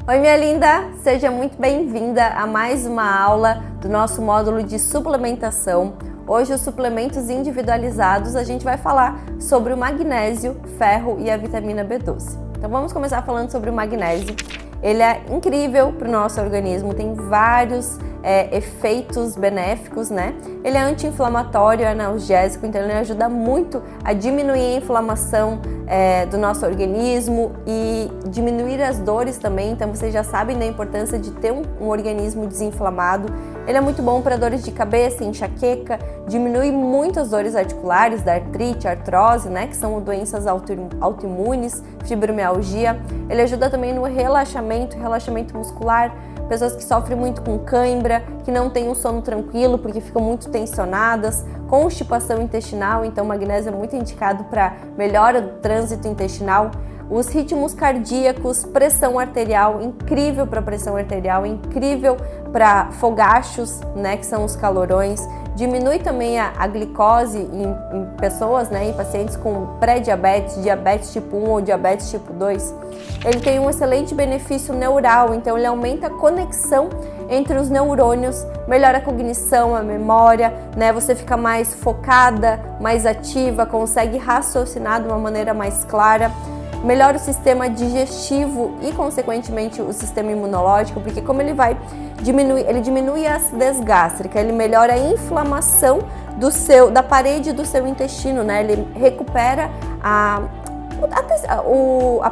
Oi, minha linda! Seja muito bem-vinda a mais uma aula do nosso módulo de suplementação. Hoje, os suplementos individualizados, a gente vai falar sobre o magnésio, ferro e a vitamina B12. Então, vamos começar falando sobre o magnésio. Ele é incrível para o nosso organismo, tem vários efeitos benéficos, né? Ele é anti-inflamatório, analgésico, então ele ajuda muito a diminuir a inflamação do nosso organismo e diminuir as dores também. Então vocês já sabem da importância de ter um organismo desinflamado. Ele é muito bom para dores de cabeça, enxaqueca, diminui muito as dores articulares, da artrite, artrose, né, que são doenças autoimunes, fibromialgia. Ele ajuda também no relaxamento muscular, pessoas que sofrem muito com cãibra, que não têm um sono tranquilo porque ficam muito tensionadas, constipação intestinal, então o magnésio é muito indicado para melhora do trânsito intestinal. Os ritmos cardíacos, pressão arterial, incrível para pressão arterial, incrível para fogachos, né, que são os calorões. Diminui também a glicose em pessoas, né, em pacientes com pré-diabetes, diabetes tipo 1 ou diabetes tipo 2. Ele tem um excelente benefício neural, então ele aumenta a conexão entre os neurônios, melhora a cognição, a memória, né, você fica mais focada, mais ativa, consegue raciocinar de uma maneira mais clara. Melhora o sistema digestivo e, consequentemente, o sistema imunológico, porque como ele diminui a acidez gástrica, ele melhora a inflamação da parede do seu intestino, né? Ele recupera a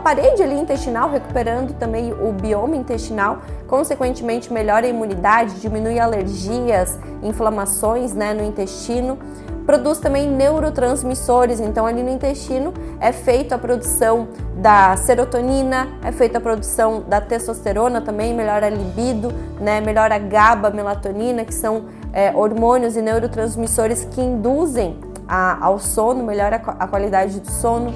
parede ali intestinal, recuperando também o bioma intestinal, consequentemente melhora a imunidade, diminui alergias, inflamações, né, no intestino. Produz também neurotransmissores, então ali no intestino é feita a produção da serotonina, é feita a produção da testosterona também, melhora a libido, né, melhora a GABA, melatonina, que são hormônios e neurotransmissores que induzem ao sono, melhora a qualidade do sono.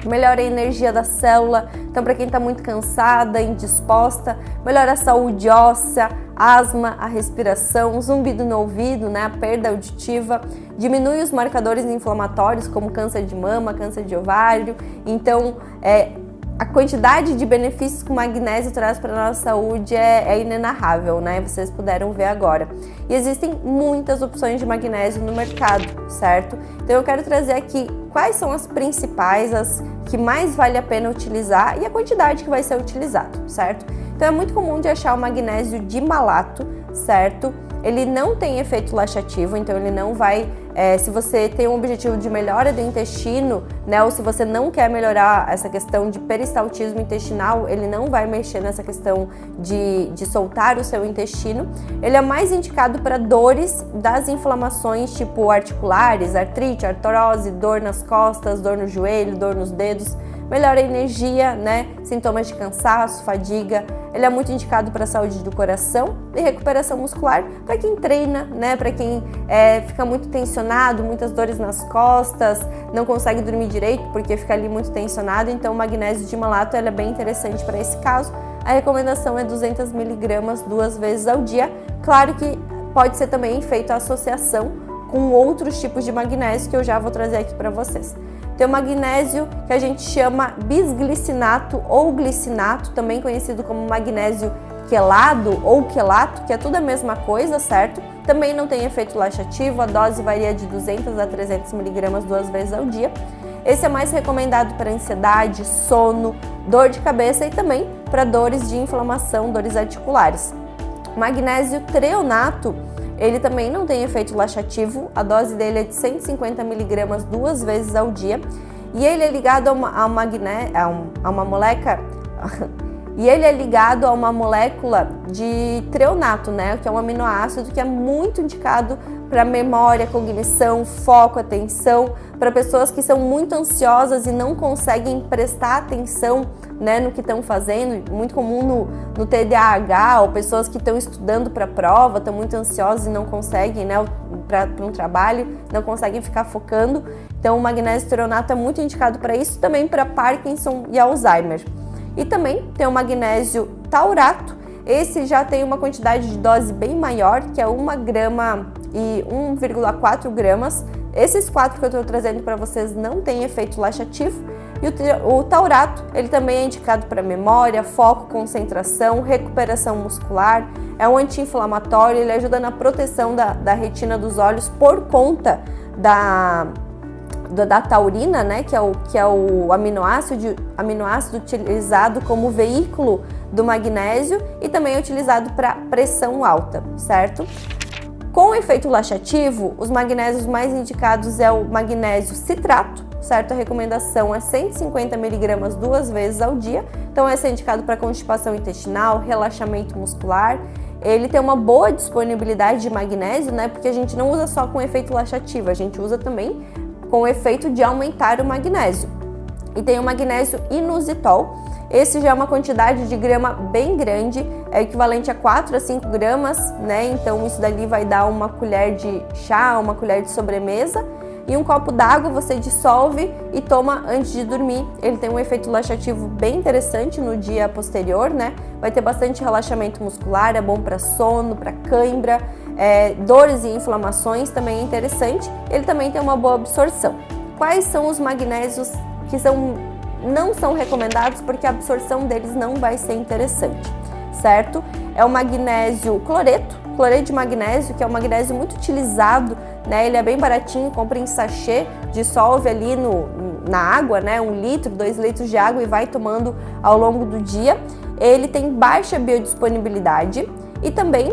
Melhora a energia da célula, então para quem está muito cansada, indisposta, melhora a saúde óssea, asma, a respiração, zumbido no ouvido, né, a perda auditiva, diminui os marcadores inflamatórios como câncer de mama, câncer de ovário. Então a quantidade de benefícios que o magnésio traz para a nossa saúde é inenarrável, né? Vocês puderam ver agora. E existem muitas opções de magnésio no mercado, certo? Então eu quero trazer aqui quais são as principais, as que mais vale a pena utilizar e a quantidade que vai ser utilizado, certo? Então é muito comum de achar o magnésio de malato, certo? Ele não tem efeito laxativo, então ele não vai, se você tem um objetivo de melhora do intestino, né, ou se você não quer melhorar essa questão de peristaltismo intestinal, ele não vai mexer nessa questão de soltar o seu intestino. Ele é mais indicado para dores das inflamações tipo articulares, artrite, artrose, dor nas costas, dor no joelho, dor nos dedos. Melhora a energia, né? Sintomas de cansaço, fadiga. Ele é muito indicado para a saúde do coração e recuperação muscular para quem treina, né? Para quem fica muito tensionado, muitas dores nas costas, não consegue dormir direito porque fica ali muito tensionado. Então, o magnésio de malato é bem interessante para esse caso. A recomendação é 200 mg 2 vezes ao dia. Claro que pode ser também feita a associação com outros tipos de magnésio que eu já vou trazer aqui para vocês. Tem o magnésio que a gente chama bisglicinato ou glicinato, também conhecido como magnésio quelado ou quelato, que é tudo a mesma coisa, certo? Também não tem efeito laxativo, a dose varia de 200 a 300 mg 2 vezes ao dia. Esse é mais recomendado para ansiedade, sono, dor de cabeça e também para dores de inflamação, dores articulares. O magnésio treonato, ele também não tem efeito laxativo, a dose dele é de 150 mg 2 vezes ao dia e ele é ligado a uma molécula de treonato, né, que é um aminoácido que é muito indicado para memória, cognição, foco, atenção, para pessoas que são muito ansiosas e não conseguem prestar atenção, né, no que estão fazendo, muito comum no TDAH, ou pessoas que estão estudando para a prova, estão muito ansiosas e não conseguem, né, para um trabalho, não conseguem ficar focando. Então o magnésio treonato é muito indicado para isso, também para Parkinson e Alzheimer. E também tem o magnésio taurato. Esse já tem uma quantidade de dose bem maior, que é 1 grama e 1,4 gramas, Esses 4 que eu estou trazendo para vocês não têm efeito laxativo. E o taurato, ele também é indicado para memória, foco, concentração, recuperação muscular, é um anti-inflamatório, ele ajuda na proteção da retina dos olhos por conta da taurina, né, que é o aminoácido utilizado como veículo do magnésio e também é utilizado para pressão alta, certo? Com efeito laxativo, os magnésios mais indicados é o magnésio citrato, certo? A recomendação é 150 mg 2 vezes ao dia, então esse é indicado para constipação intestinal, relaxamento muscular. Ele tem uma boa disponibilidade de magnésio, né? Porque a gente não usa só com efeito laxativo, a gente usa também com o efeito de aumentar o magnésio. E tem o magnésio inositol. Esse já é uma quantidade de grama bem grande, é equivalente a 4 a 5 gramas, né? Então isso dali vai dar uma colher de chá, uma colher de sobremesa. E um copo d'água você dissolve e toma antes de dormir. Ele tem um efeito laxativo bem interessante no dia posterior, né? Vai ter bastante relaxamento muscular, é bom para sono, para cãibra, dores e inflamações também é interessante. Ele também tem uma boa absorção. Quais são os magnésios que não são recomendados porque a absorção deles não vai ser interessante, certo? É o magnésio cloreto de magnésio, que é um magnésio muito utilizado, né? Ele é bem baratinho, compra em sachê, dissolve ali na água, né? 1 litro, 2 litros de água e vai tomando ao longo do dia. Ele tem baixa biodisponibilidade e também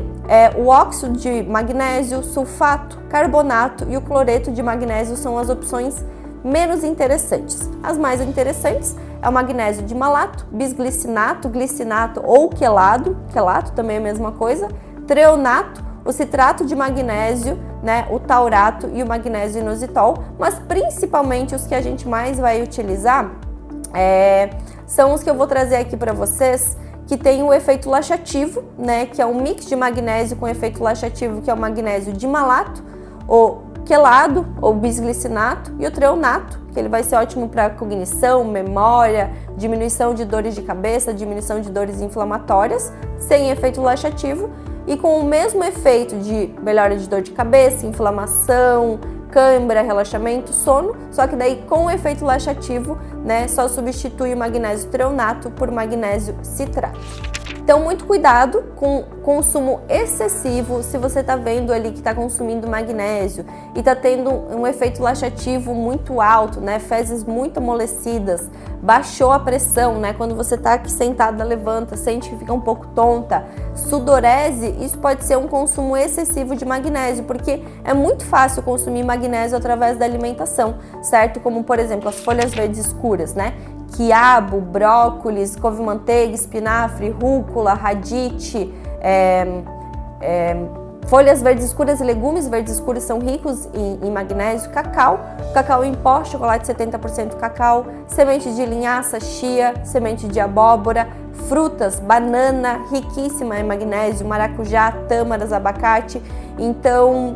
o óxido de magnésio, sulfato, carbonato e o cloreto de magnésio são as opções menos interessantes. As mais interessantes é o magnésio de malato, bisglicinato, glicinato ou quelato também é a mesma coisa, treonato, o citrato de magnésio, né, o taurato e o magnésio inositol, mas principalmente os que a gente mais vai utilizar são os que eu vou trazer aqui para vocês, que tem o efeito laxativo, né, que é um mix de magnésio com efeito laxativo, que é o magnésio de malato, o quelado ou bisglicinato e o treonato, que ele vai ser ótimo para cognição, memória, diminuição de dores de cabeça, diminuição de dores inflamatórias, sem efeito laxativo e com o mesmo efeito de melhora de dor de cabeça, inflamação, cãibra, relaxamento, sono, só que daí com o efeito laxativo, né, só substitui o magnésio treonato por magnésio citrato. Então, muito cuidado com consumo excessivo. Se você está vendo ali que está consumindo magnésio e está tendo um efeito laxativo muito alto, né? Fezes muito amolecidas, baixou a pressão, né? Quando você está aqui sentada, levanta, sente que fica um pouco tonta, sudorese, isso pode ser um consumo excessivo de magnésio, porque é muito fácil consumir magnésio através da alimentação, certo? Como, por exemplo, as folhas verdes escuras, né? Quiabo, brócolis, couve-manteiga, espinafre, rúcula, radite, folhas verdes escuras e legumes verdes escuros são ricos em magnésio, cacau em pó, chocolate 70% cacau, semente de linhaça, chia, semente de abóbora, frutas, banana, riquíssima em magnésio, maracujá, tâmaras, abacate. Então,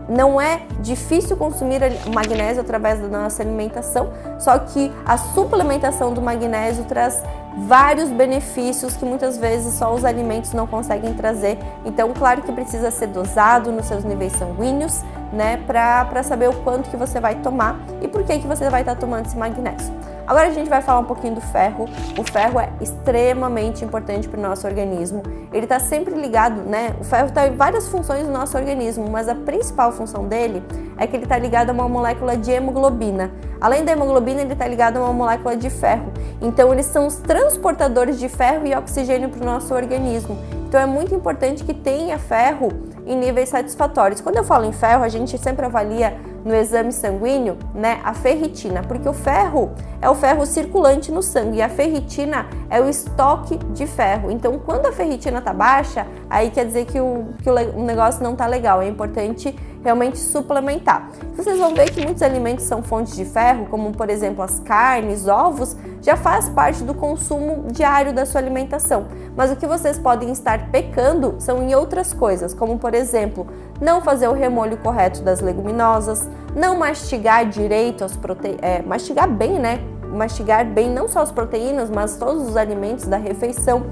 não é difícil consumir magnésio através da nossa alimentação, só que a suplementação do magnésio traz vários benefícios que muitas vezes só os alimentos não conseguem trazer. Então, claro que precisa ser dosado nos seus níveis sanguíneos, né, para saber o quanto que você vai tomar e por que você vai estar tomando esse magnésio. Agora a gente vai falar um pouquinho do ferro. O ferro é extremamente importante para o nosso organismo. Ele está sempre ligado, né? O ferro está em várias funções do nosso organismo, mas a principal função dele é que ele está ligado a uma molécula de hemoglobina. Além da hemoglobina, ele está ligado a uma molécula de ferro. Então, eles são os transportadores de ferro e oxigênio para o nosso organismo. Então, é muito importante que tenha ferro em níveis satisfatórios. Quando eu falo em ferro, a gente sempre avalia no exame sanguíneo, né, a ferritina, porque o ferro é o ferro circulante no sangue e a ferritina é o estoque de ferro. Então, quando a ferritina está baixa, aí quer dizer que o negócio não está legal. É importante realmente suplementar. Vocês vão ver que muitos alimentos são fontes de ferro, como por exemplo as carnes, ovos, já faz parte do consumo diário da sua alimentação. Mas o que vocês podem estar pecando são em outras coisas, como por exemplo, não fazer o remolho correto das leguminosas, não mastigar direito as proteínas, mastigar bem, né? Mastigar bem não só as proteínas, mas todos os alimentos da refeição.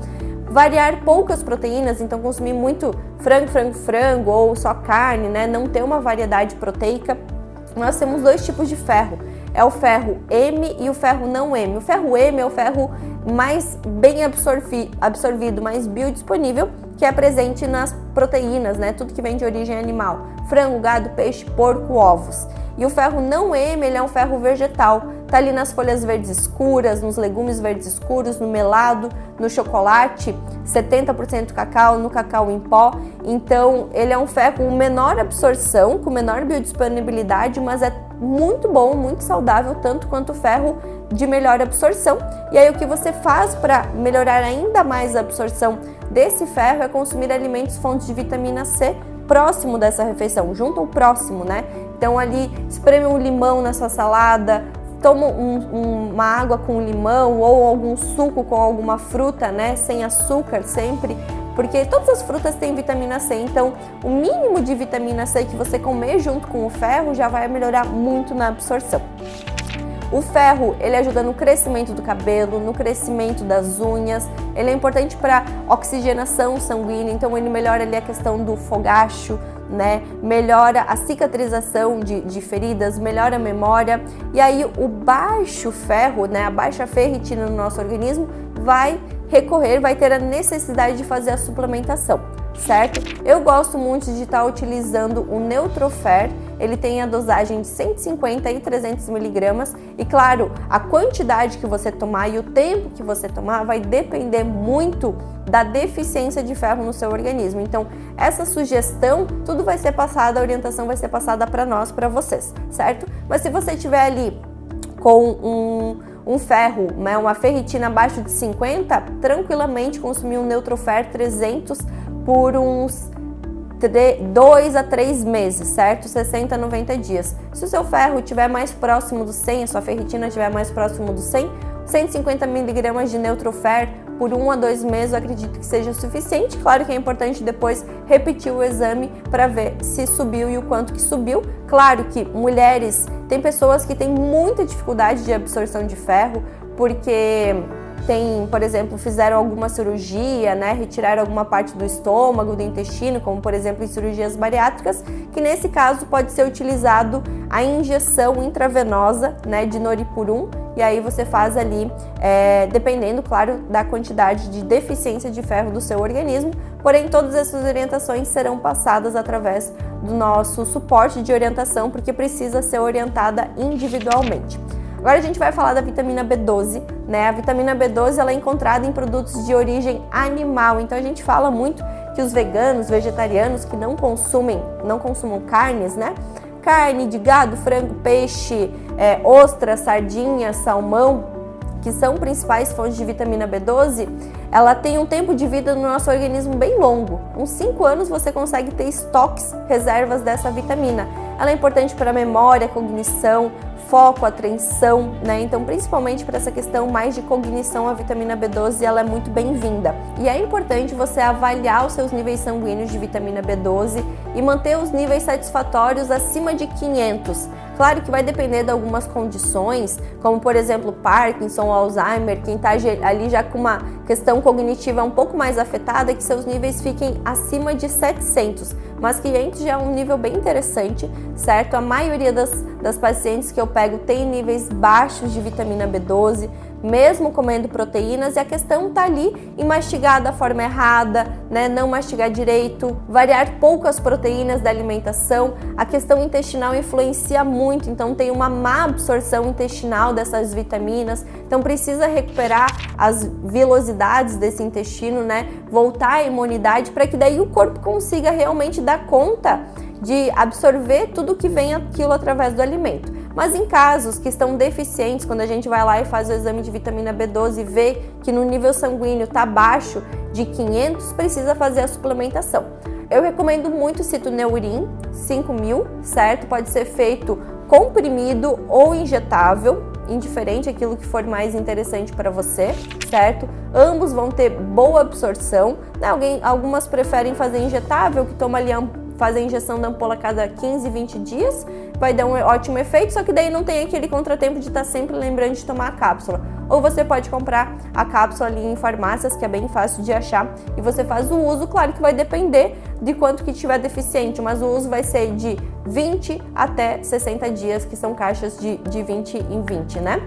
Variar poucas proteínas, então consumir muito frango ou só carne, né? Não ter uma variedade proteica. nós temos dois tipos de ferro. É o ferro M e o ferro não M. O ferro M é o ferro mais bem absorvido, mais biodisponível, que é presente nas proteínas, né? Tudo que vem de origem animal. Frango, gado, peixe, porco, ovos. E o ferro não M, ele é um ferro vegetal. Tá ali nas folhas verdes escuras, nos legumes verdes escuros, no melado, no chocolate, 70% cacau, no cacau em pó. Então, ele é um ferro com menor absorção, com menor biodisponibilidade, mas é muito bom, muito saudável, tanto quanto o ferro de melhor absorção. E aí, o que você faz para melhorar ainda mais a absorção desse ferro é consumir alimentos fontes de vitamina C próximo dessa refeição, junto ao próximo, né? Então, ali, espreme um limão na sua salada, toma uma água com limão ou algum suco com alguma fruta, né? Sem açúcar sempre, porque todas as frutas têm vitamina C, então o mínimo de vitamina C que você comer junto com o ferro já vai melhorar muito na absorção. O ferro, ele ajuda no crescimento do cabelo, no crescimento das unhas, ele é importante para oxigenação sanguínea, então ele melhora ali a questão do fogacho, né? Melhora a cicatrização de feridas, melhora a memória. E aí o baixo ferro, né? A baixa ferritina no nosso organismo vai ter a necessidade de fazer a suplementação, certo? Eu gosto muito de estar utilizando o Neutrofer, ele tem a dosagem de 150 e 300 miligramas e claro, a quantidade que você tomar e o tempo que você tomar vai depender muito da deficiência de ferro no seu organismo. Então, essa sugestão, tudo vai ser passado, a orientação vai ser passada para nós, para vocês, certo? Mas se você tiver ali com um ferro, né, uma ferritina abaixo de 50, tranquilamente consumir um Neutrofer 300 por uns 2 a 3 meses, certo? 60 a 90 dias. Se o seu ferro estiver mais próximo do 100, a sua ferritina estiver mais próximo do 100, 150 miligramas de Neutrofer por 1 a 2 meses, eu acredito que seja suficiente. Claro que é importante depois repetir o exame para ver se subiu e o quanto que subiu. Claro que mulheres, tem pessoas que têm muita dificuldade de absorção de ferro, porque por exemplo, fizeram alguma cirurgia, né, retiraram alguma parte do estômago, do intestino, como por exemplo em cirurgias bariátricas, que nesse caso pode ser utilizado a injeção intravenosa, né, de Noripurum, e aí você faz ali, dependendo, claro, da quantidade de deficiência de ferro do seu organismo, porém todas essas orientações serão passadas através do nosso suporte de orientação, porque precisa ser orientada individualmente. Agora a gente vai falar da vitamina B12, né? A vitamina B12 ela é encontrada em produtos de origem animal, então a gente fala muito que os veganos, vegetarianos que não consumam carnes, né? Carne de gado, frango, peixe, ostra, sardinha, salmão, que são principais fontes de vitamina B12, ela tem um tempo de vida no nosso organismo bem longo. Uns 5 anos você consegue ter estoques, reservas dessa vitamina. Ela é importante para a memória, cognição, foco, atenção, né? Então, principalmente para essa questão mais de cognição, a vitamina B12 ela é muito bem-vinda. E é importante você avaliar os seus níveis sanguíneos de vitamina B12 e manter os níveis satisfatórios acima de 500. Claro que vai depender de algumas condições, como por exemplo Parkinson, Alzheimer, quem está ali já com uma questão cognitiva um pouco mais afetada, que seus níveis fiquem acima de 700, mas 500 já é um nível bem interessante, certo? A maioria das pacientes que eu pego tem níveis baixos de vitamina B12, mesmo comendo proteínas, e a questão tá ali em mastigar da forma errada, né? Não mastigar direito, variar pouco as proteínas da alimentação. A questão intestinal influencia muito, então tem uma má absorção intestinal dessas vitaminas, então precisa recuperar as vilosidades desse intestino, né? Voltar a imunidade para que daí o corpo consiga realmente dar conta de absorver tudo que vem aquilo através do alimento. Mas em casos que estão deficientes, quando a gente vai lá e faz o exame de vitamina B12 e vê que no nível sanguíneo está abaixo de 500, precisa fazer a suplementação. Eu recomendo muito o Citoneurin 5000, certo? Pode ser feito comprimido ou injetável, indiferente aquilo que for mais interessante para você, certo? Ambos vão ter boa absorção, né? Algumas preferem fazer injetável, que toma ali faz a injeção da ampola a cada 15, 20 dias, vai dar um ótimo efeito, só que daí não tem aquele contratempo de estar sempre lembrando de tomar a cápsula. Ou você pode comprar a cápsula ali em farmácias, que é bem fácil de achar, e você faz o uso, claro que vai depender de quanto que tiver deficiente, mas o uso vai ser de 20 até 60 dias, que são caixas de 20 em 20, né?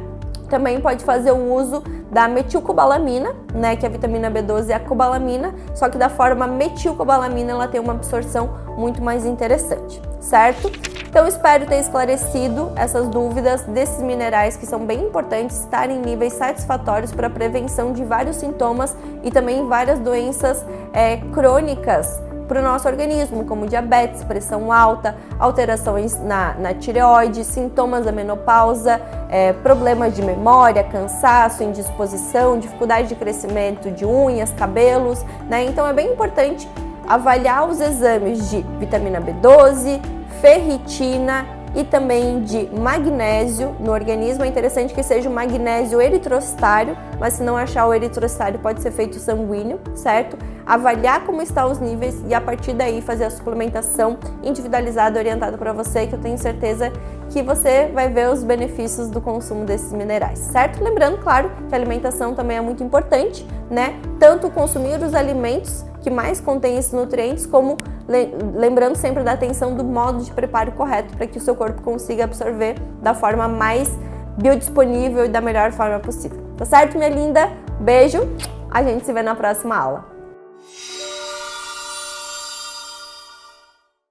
Também pode fazer o uso da metilcobalamina, né, que a vitamina B12 é a cobalamina, só que da forma metilcobalamina ela tem uma absorção muito mais interessante, certo? Então espero ter esclarecido essas dúvidas desses minerais que são bem importantes estarem em níveis satisfatórios para a prevenção de vários sintomas e também várias doenças crônicas para o nosso organismo, como diabetes, pressão alta, alterações na tireoide, sintomas da menopausa, problemas de memória, cansaço, indisposição, dificuldade de crescimento de unhas, cabelos, né? Então é bem importante avaliar os exames de vitamina B12, ferritina e também de magnésio no organismo. É interessante que seja o magnésio eritrocitário, mas se não achar o eritrocitário pode ser feito sanguíneo, certo? Avaliar como estão os níveis e a partir daí fazer a suplementação individualizada, orientada para você, que eu tenho certeza que você vai ver os benefícios do consumo desses minerais, certo? Lembrando, claro, que a alimentação também é muito importante, né? Tanto consumir os alimentos que mais contêm esses nutrientes, como lembrando sempre da atenção do modo de preparo correto para que o seu corpo consiga absorver da forma mais biodisponível e da melhor forma possível. Tá certo, minha linda? Beijo! A gente se vê na próxima aula.